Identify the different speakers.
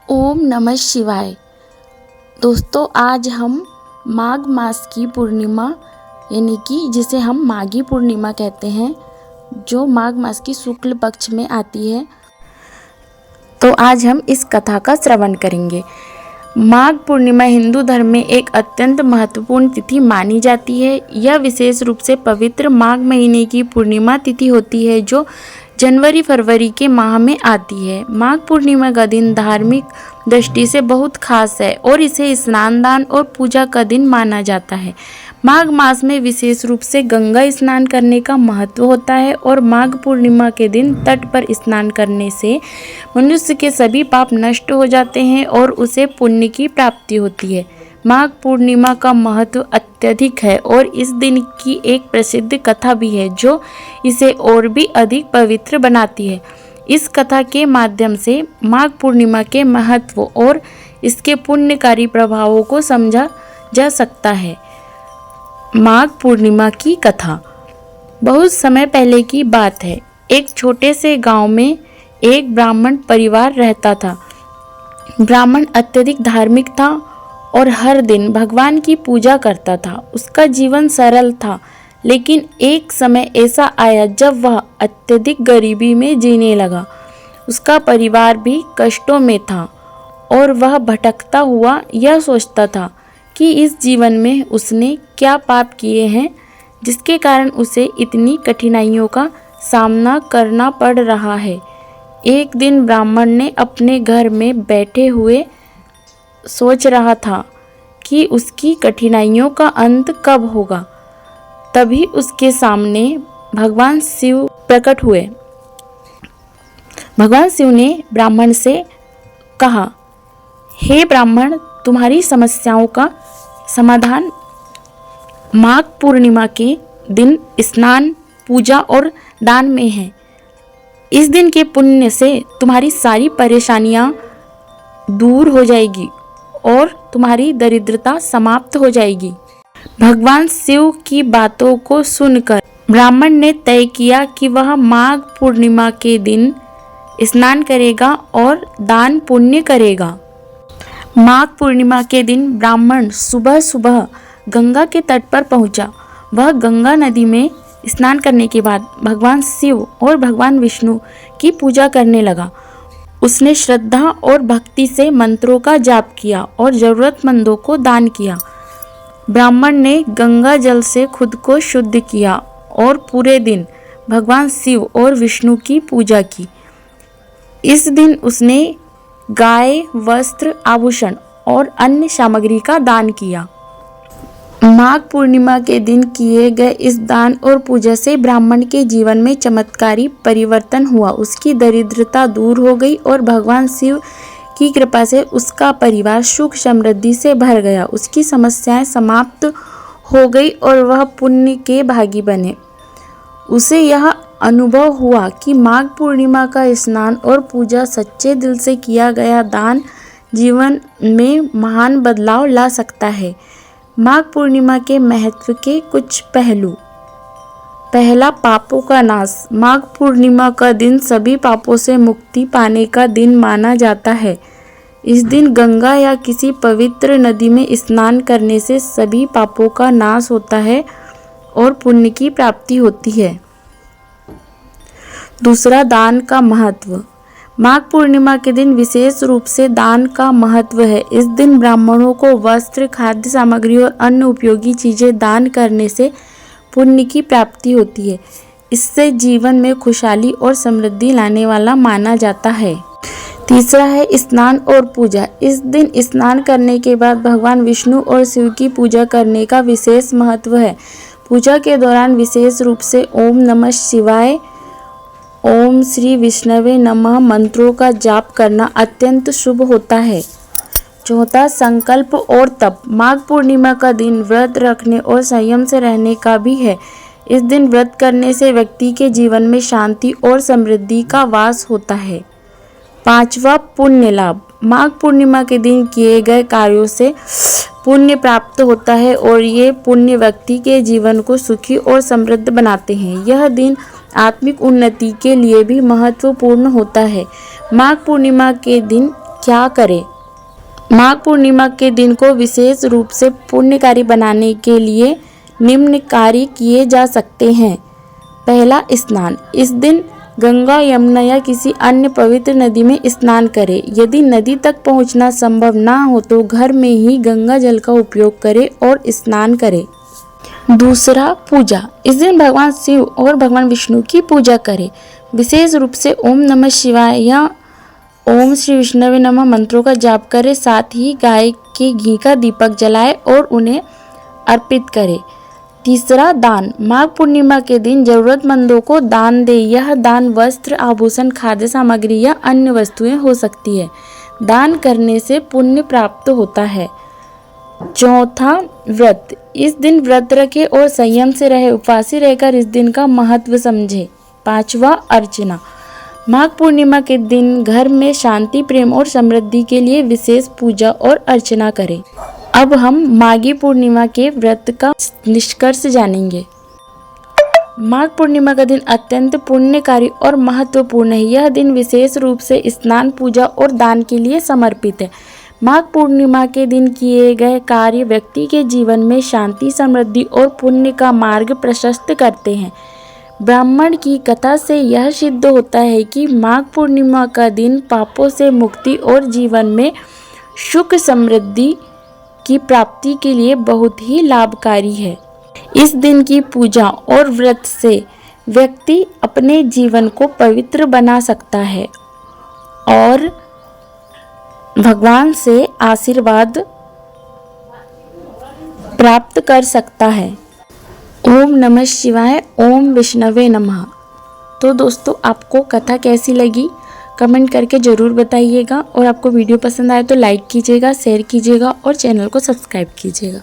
Speaker 1: ओम नमः शिवाय। दोस्तों, आज हम माघ मास की पूर्णिमा यानी कि जिसे हम माघी पूर्णिमा कहते हैं, जो माघ मास की शुक्ल पक्ष में आती है, तो आज हम इस कथा का श्रवण करेंगे। माघ पूर्णिमा हिंदू धर्म में एक अत्यंत महत्वपूर्ण तिथि मानी जाती है। यह विशेष रूप से पवित्र माघ महीने की पूर्णिमा तिथि होती है, जो जनवरी फरवरी के माह में आती है। माघ पूर्णिमा का दिन धार्मिक दृष्टि से बहुत खास है और इसे स्नान दान और पूजा का दिन माना जाता है। माघ मास में विशेष रूप से गंगा स्नान करने का महत्व होता है और माघ पूर्णिमा के दिन तट पर स्नान करने से मनुष्य के सभी पाप नष्ट हो जाते हैं और उसे पुण्य की प्राप्ति होती है। माघ पूर्णिमा का महत्व अत्यधिक है और इस दिन की एक प्रसिद्ध कथा भी है, जो इसे और भी अधिक पवित्र बनाती है। इस कथा के माध्यम से माघ पूर्णिमा के महत्व और इसके पुण्यकारी प्रभावों को समझा जा सकता है। माघ पूर्णिमा की कथा बहुत समय पहले की बात है। एक छोटे से गांव में एक ब्राह्मण परिवार रहता था। ब्राह्मण अत्यधिक धार्मिक था और हर दिन भगवान की पूजा करता था। उसका जीवन सरल था, लेकिन एक समय ऐसा आया जब वह अत्यधिक गरीबी में जीने लगा। उसका परिवार भी कष्टों में था और वह भटकता हुआ यह सोचता था कि इस जीवन में उसने क्या पाप किए हैं, जिसके कारण उसे इतनी कठिनाइयों का सामना करना पड़ रहा है। एक दिन ब्राह्मण ने अपने घर में बैठे हुए सोच रहा था कि उसकी कठिनाइयों का अंत कब होगा। तभी उसके सामने भगवान शिव प्रकट हुए। भगवान शिव ने ब्राह्मण से कहा, हे ब्राह्मण, तुम्हारी समस्याओं का समाधान माघ पूर्णिमा के दिन स्नान, पूजा और दान में है। इस दिन के पुण्य से तुम्हारी सारी परेशानियां दूर हो जाएगी और तुम्हारी दरिद्रता समाप्त हो जाएगी। भगवान शिव की बातों को सुनकर ब्राह्मण ने तय किया कि वह माघ पूर्णिमा के दिन स्नान करेगा और दान पुण्य करेगा। माघ पूर्णिमा के दिन ब्राह्मण सुबह सुबह गंगा के तट पर पहुंचा। वह गंगा नदी में स्नान करने के बाद भगवान शिव और भगवान विष्णु की पूजा करने लगा। उसने श्रद्धा और भक्ति से मंत्रों का जाप किया और जरूरतमंदों को दान किया। ब्राह्मण ने गंगा जल से खुद को शुद्ध किया और पूरे दिन भगवान शिव और विष्णु की पूजा की। इस दिन उसने गाय, वस्त्र, आभूषण और अन्य सामग्री का दान किया। माघ पूर्णिमा के दिन किए गए इस दान और पूजा से ब्राह्मण के जीवन में चमत्कारी परिवर्तन हुआ। उसकी दरिद्रता दूर हो गई और भगवान शिव की कृपा से उसका परिवार सुख समृद्धि से भर गया। उसकी समस्याएं समाप्त हो गई और वह पुण्य के भागी बने। उसे यह अनुभव हुआ कि माघ पूर्णिमा का स्नान और पूजा, सच्चे दिल से किया गया दान जीवन में महान बदलाव ला सकता है। माघ पूर्णिमा के महत्व के कुछ पहलू। पहला, पापों का नाश। माघ पूर्णिमा का दिन सभी पापों से मुक्ति पाने का दिन माना जाता है। इस दिन गंगा या किसी पवित्र नदी में स्नान करने से सभी पापों का नाश होता है और पुण्य की प्राप्ति होती है। दूसरा, दान का महत्व। माघ पूर्णिमा के दिन विशेष रूप से दान का महत्व है। इस दिन ब्राह्मणों को वस्त्र, खाद्य सामग्री और अन्य उपयोगी चीजें दान करने से पुण्य की प्राप्ति होती है। इससे जीवन में खुशहाली और समृद्धि लाने वाला माना जाता है। तीसरा है स्नान और पूजा। इस दिन स्नान करने के बाद भगवान विष्णु और शिव की पूजा करने का विशेष महत्व है। पूजा के दौरान विशेष रूप से ओम नमः शिवाय, ओम श्री विष्णवे नमः मंत्रों का जाप करना अत्यंत शुभ होता है। चौथा, संकल्प और तप। माघ पूर्णिमा का दिन व्रत रखने और संयम से रहने का भी है। इस दिन व्रत करने से व्यक्ति के जीवन में शांति और समृद्धि का वास होता है। पांचवा, पुण्य लाभ। माघ पूर्णिमा के दिन किए गए कार्यों से पुण्य प्राप्त होता है और ये पुण्य व्यक्ति के जीवन को सुखी और समृद्ध बनाते हैं। यह दिन आत्मिक उन्नति के लिए भी महत्वपूर्ण होता है। माघ पूर्णिमा के दिन क्या करें? माघ पूर्णिमा के दिन को विशेष रूप से पुण्यकारी बनाने के लिए निम्न कार्य किए जा सकते हैं। पहला, स्नान। इस दिन गंगा, यमुना या किसी अन्य पवित्र नदी में स्नान करें। यदि नदी तक पहुंचना संभव ना हो तो घर में ही गंगा जल का उपयोग करें और स्नान करें। दूसरा, पूजा। इस दिन भगवान शिव और भगवान विष्णु की पूजा करें। विशेष रूप से ओम नमः शिवाय या ओम श्री विष्णवे नमः मंत्रों का जाप करें। साथ ही गाय के घी का दीपक जलाएं और उन्हें अर्पित करें। तीसरा, दान। माघ पूर्णिमा के दिन जरूरतमंदों को दान दें। यह दान वस्त्र, आभूषण, खाद्य सामग्री या अन्य वस्तुएं हो सकती है। दान करने से पुण्य प्राप्त होता है। चौथा, व्रत। इस दिन व्रत रखें और संयम से रहे। उपवासी रहकर इस दिन का महत्व समझें। पांचवा, अर्चना। माघ पूर्णिमा के दिन घर में शांति, प्रेम और समृद्धि के लिए विशेष पूजा और अर्चना करें। अब हम माघी पूर्णिमा के व्रत का निष्कर्ष जानेंगे। माघ पूर्णिमा का दिन अत्यंत पुण्यकारी और महत्वपूर्ण है। यह दिन विशेष रूप से स्नान, पूजा और दान के लिए समर्पित है। माघ पूर्णिमा के दिन किए गए कार्य व्यक्ति के जीवन में शांति, समृद्धि और पुण्य का मार्ग प्रशस्त करते हैं। ब्राह्मण की कथा से यह सिद्ध होता है कि माघ पूर्णिमा का दिन पापों से मुक्ति और जीवन में सुख समृद्धि की प्राप्ति के लिए बहुत ही लाभकारी है। इस दिन की पूजा और व्रत से व्यक्ति अपने जीवन को पवित्र बना सकता है और भगवान से आशीर्वाद प्राप्त कर सकता है। ओम नमः शिवाय, ओम विष्णवे नमः। तो दोस्तों, आपको कथा कैसी लगी कमेंट करके ज़रूर बताइएगा और आपको वीडियो पसंद आए तो लाइक कीजिएगा, शेयर कीजिएगा और चैनल को सब्सक्राइब कीजिएगा।